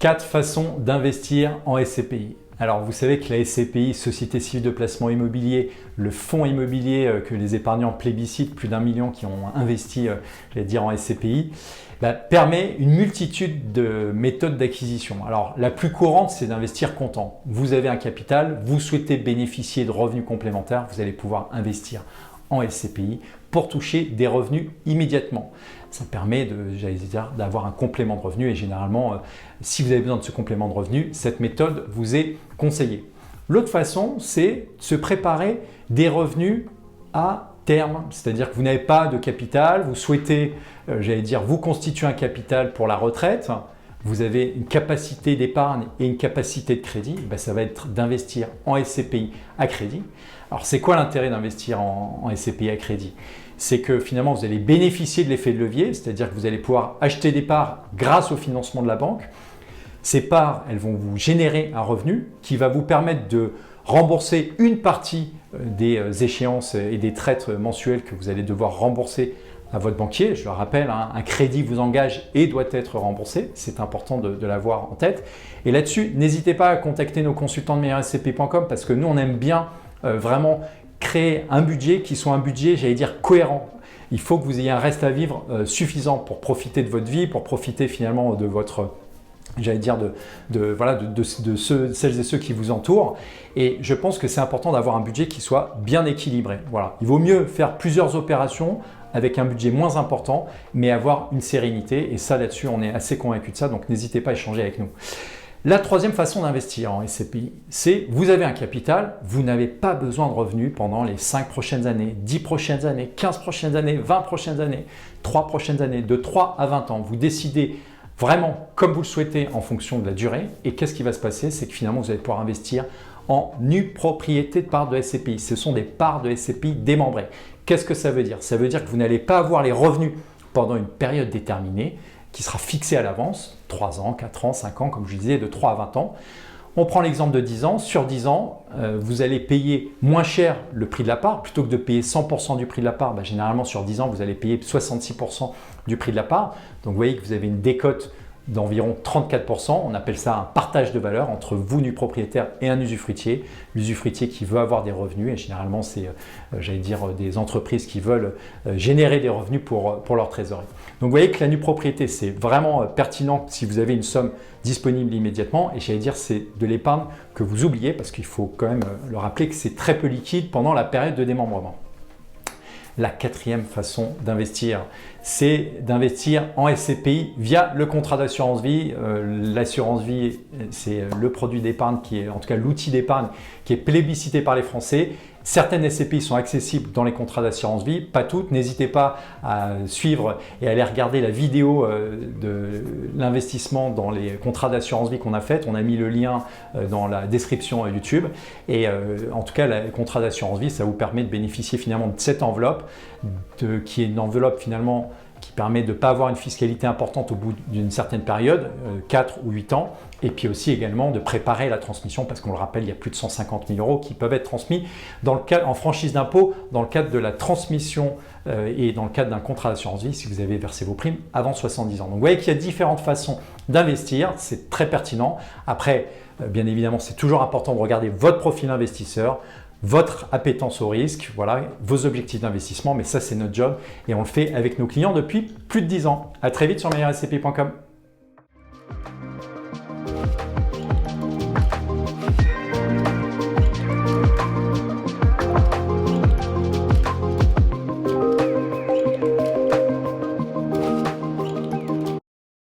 4 façons d'investir en SCPI. Alors vous savez que la SCPI, Société Civile de Placement Immobilier, le fonds immobilier que les épargnants plébiscitent, plus d'1 million qui ont investi en SCPI, permet une multitude de méthodes d'acquisition. Alors la plus courante, c'est d'investir comptant. Vous avez un capital, vous souhaitez bénéficier de revenus complémentaires, vous allez pouvoir investir en SCPI pour toucher des revenus immédiatement. Ça permet d'avoir un complément de revenus et généralement, si vous avez besoin de ce complément de revenus, cette méthode vous est conseillée. L'autre façon, c'est se préparer des revenus à terme, c'est-à-dire que vous n'avez pas de capital, vous souhaitez, vous constituer un capital pour la retraite, vous avez une capacité d'épargne et une capacité de crédit, ça va être d'investir en SCPI à crédit. Alors c'est quoi l'intérêt d'investir en SCPI à crédit? C'est que finalement vous allez bénéficier de l'effet de levier, c'est-à-dire que vous allez pouvoir acheter des parts grâce au financement de la banque. Ces parts, elles vont vous générer un revenu qui va vous permettre de rembourser une partie des échéances et des traites mensuelles que vous allez devoir rembourser à votre banquier. Je le rappelle, un crédit vous engage et doit être remboursé. C'est important de l'avoir en tête. Et là-dessus, n'hésitez pas à contacter nos consultants de meilleurscpi.com parce que nous, on aime bien vraiment créer un budget qui soit un budget, cohérent. Il faut que vous ayez un reste à vivre suffisant pour profiter de votre vie, pour profiter finalement de votre celles et ceux qui vous entourent. Et je pense que c'est important d'avoir un budget qui soit bien équilibré. Voilà. Il vaut mieux faire plusieurs opérations avec un budget moins important, mais avoir une sérénité. Et ça, là-dessus, on est assez convaincu de ça. Donc, n'hésitez pas à échanger avec nous. La troisième façon d'investir en SCPI, c'est vous avez un capital, vous n'avez pas besoin de revenus pendant les 5 prochaines années, 10 prochaines années, 15 prochaines années, 20 prochaines années, 3 prochaines années, de 3 à 20 ans. Vous décidez vraiment comme vous le souhaitez en fonction de la durée. Et qu'est-ce qui va se passer? C'est que finalement, vous allez pouvoir investir en nue propriété de parts de SCPI. Ce sont des parts de SCPI démembrées. Qu'est-ce que ça veut dire? Ça veut dire que vous n'allez pas avoir les revenus pendant une période déterminée qui sera fixée à l'avance, 3 ans, 4 ans, 5 ans, comme je disais, de 3 à 20 ans. On prend l'exemple de 10 ans. Sur 10 ans, vous allez payer moins cher le prix de la part. Plutôt que de payer 100% du prix de la part, généralement sur 10 ans, vous allez payer 66% du prix de la part. Donc vous voyez que vous avez une décote d'environ 34%. On appelle ça un partage de valeur entre vous, nu propriétaire, et un usufruitier. L'usufruitier qui veut avoir des revenus, et généralement c'est des entreprises qui veulent générer des revenus pour leur trésorerie. Donc vous voyez que la nue propriété, c'est vraiment pertinent si vous avez une somme disponible immédiatement, et c'est de l'épargne que vous oubliez parce qu'il faut quand même le rappeler que c'est très peu liquide pendant la période de démembrement. La quatrième façon d'investir, c'est d'investir en SCPI via le contrat d'assurance vie. L'assurance vie, c'est le produit d'épargne en tout cas l'outil d'épargne qui est plébiscité par les Français. Certaines SCPI sont accessibles dans les contrats d'assurance vie, pas toutes. N'hésitez pas à suivre et à aller regarder la vidéo de l'investissement dans les contrats d'assurance vie qu'on a fait. On a mis le lien dans la description YouTube. Et en tout cas, le contrat d'assurance vie, ça vous permet de bénéficier finalement de cette enveloppe, qui est une enveloppe finalement qui permet de ne pas avoir une fiscalité importante au bout d'une certaine période, 4 ou 8 ans, et puis aussi également de préparer la transmission, parce qu'on le rappelle, il y a plus de 150 000 € qui peuvent être transmis en franchise d'impôt dans le cadre de la transmission et dans le cadre d'un contrat d'assurance vie si vous avez versé vos primes avant 70 ans. Donc vous voyez qu'il y a différentes façons d'investir, c'est très pertinent. Après, bien évidemment, c'est toujours important de regarder votre profil investisseur, votre appétence au risque, voilà, vos objectifs d'investissement, mais ça c'est notre job et on le fait avec nos clients depuis plus de 10 ans. À très vite sur meilleurscpi.com.